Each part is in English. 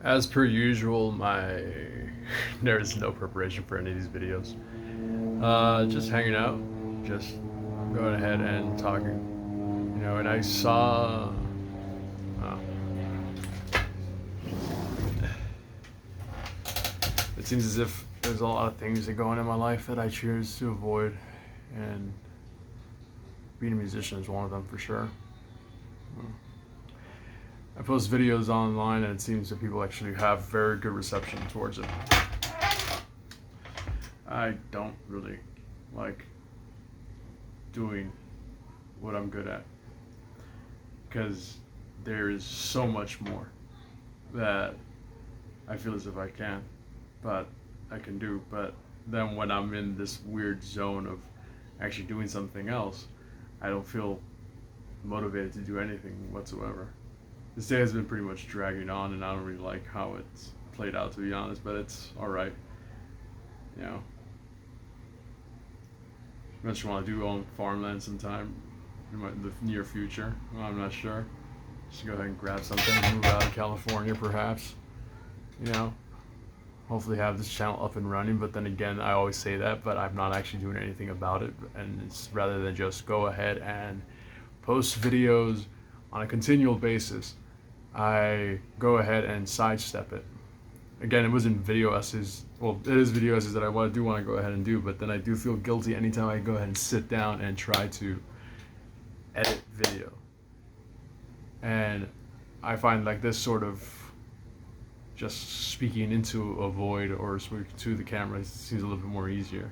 As per usual, there is no preparation for any of these videos. Just hanging out, just going ahead and talking. And I saw. Uh, it seems as if there's a lot of things that go on in my life that I choose to avoid, and being a musician is one of them for sure. I post videos online, and it seems that people actually have very good reception towards it. I don't really like doing what I'm good at because there is so much more that I feel as if I can do. But then when I'm in this weird zone of actually doing something else, I don't feel motivated to do anything whatsoever. This day has been pretty much dragging on, and I don't really like how it's played out, to be honest. But it's all right, you know. Eventually, want to do own farmland sometime in the near future. Well, I'm not sure. Just go ahead and grab something, move out of California, perhaps. You know, hopefully have this channel up and running. But then again, I always say that, but I'm not actually doing anything about it. And it's rather than just go ahead and post videos on a continual basis, I go ahead and sidestep it. Again, it wasn't video essays. Well, it is video essays that I want to go ahead and do, but then I do feel guilty anytime I go ahead and sit down and try to edit video. And I find like this sort of just speaking into a void or speaking to the camera seems a little bit more easier.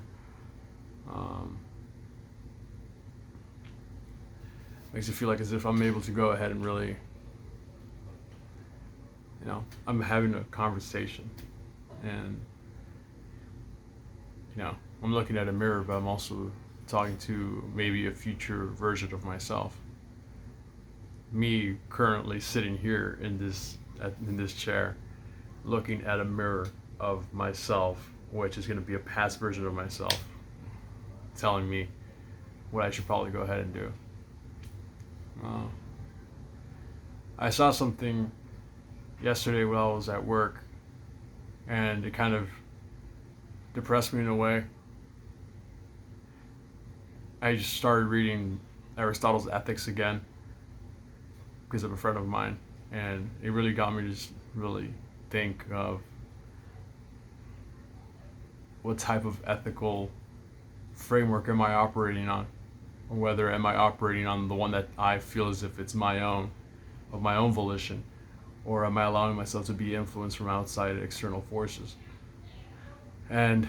Makes it feel like as if I'm able to go ahead and really, I'm having a conversation, and I'm looking at a mirror, but I'm also talking to maybe a future version of myself. Me currently sitting here in this chair, looking at a mirror of myself, which is going to be a past version of myself, telling me what I should probably go ahead and do. I saw something yesterday while I was at work, and it kind of depressed me in a way. I just started reading Aristotle's Ethics again because of a friend of mine, and it really got me to just really think of what type of ethical framework am I operating on, or whether am I operating on the one that I feel as if it's my own, of my own volition, or am I allowing myself to be influenced from outside external forces? And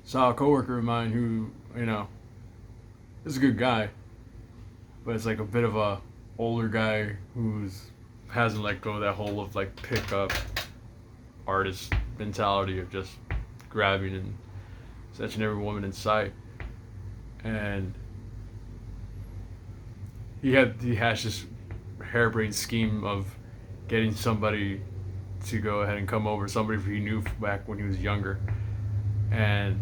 saw a coworker of mine who, is a good guy, but it's like a bit of a older guy who's hasn't let go of that whole of like pickup artist mentality of just grabbing and snatching every woman in sight. And he has this harebrained scheme of getting somebody to go ahead and come over, somebody he knew back when he was younger, and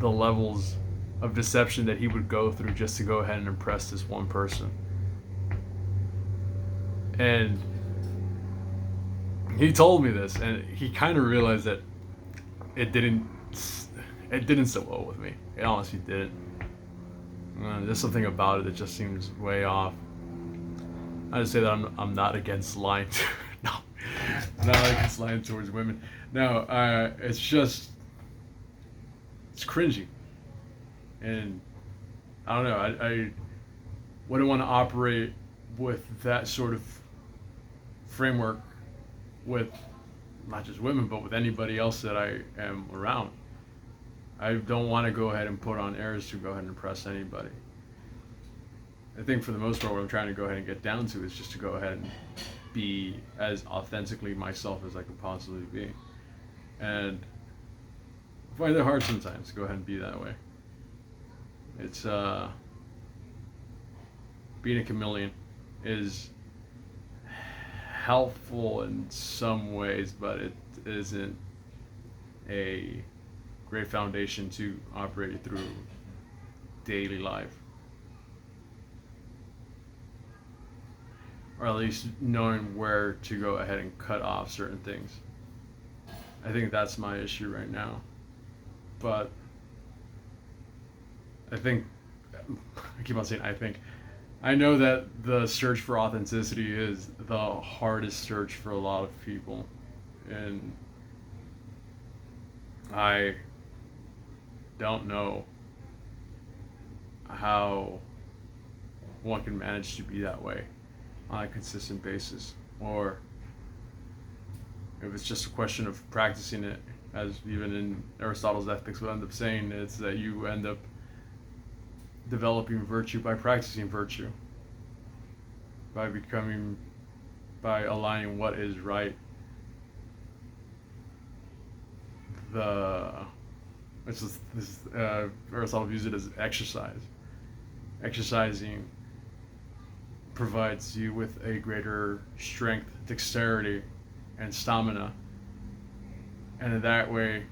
the levels of deception that he would go through just to go ahead and impress this one person. And he told me this, and he kind of realized that it didn't sit well with me. It honestly didn't. There's something about it that just seems way off. I just say that I'm not against lying. No, I'm not against lying towards women. No, it's just it's cringy, and I don't know. I wouldn't want to operate with that sort of framework with not just women, but with anybody else that I am around. I don't want to go ahead and put on airs to go ahead and impress anybody. I think for the most part, what I'm trying to go ahead and get down to is just to go ahead and be as authentically myself as I could possibly be. And I find it hard sometimes to go ahead and be that way. It's being a chameleon is helpful in some ways, but it isn't a great foundation to operate through daily life. or at least knowing where to go ahead and cut off certain things. I think that's my issue right now. But I think, I keep on saying I think, I know that the search for authenticity is the hardest search for a lot of people. And I don't know how one can manage to be that way on a consistent basis, or if it's just a question of practicing it, as even in Aristotle's Ethics would end up saying, it's that you end up developing virtue by practicing virtue, by becoming, by aligning what is right. The it's just, this Aristotle views it as exercise. Exercising provides you with a greater strength, dexterity, and stamina, and in that way,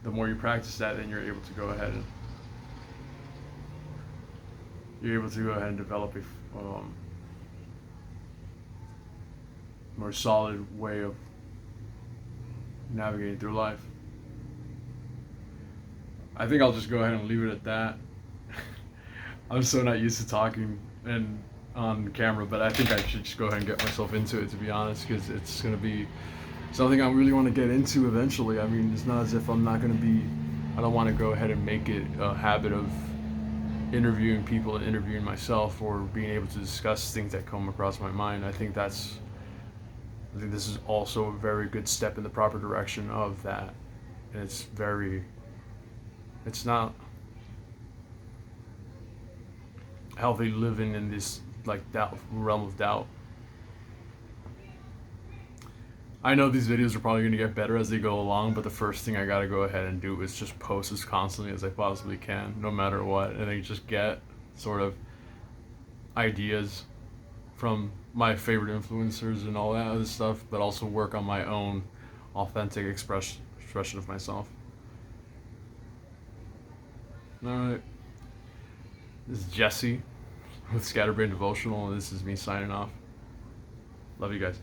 the more you practice that, then you're able to go ahead and develop a more solid way of navigating through life. I think I'll just go ahead and leave it at that. I'm so not used to talking and on camera, but I think I should just go ahead and get myself into it, to be honest, because it's going to be something I really want to get into eventually. I mean, it's not as if I'm not going to be, I don't want to go ahead and make it a habit of interviewing people and interviewing myself, or being able to discuss things that come across my mind. I think this is also a very good step in the proper direction of that. And it's not healthy living in this like doubt, realm of doubt. I know these videos are probably going to get better as they go along, but the first thing I got to go ahead and do is just post as constantly as I possibly can, no matter what, and then just get sort of ideas from my favorite influencers and all that other stuff, but also work on my own authentic expression of myself. Alright. This is Jesse with Scatterbrain Devotional, and this is me signing off. Love you guys.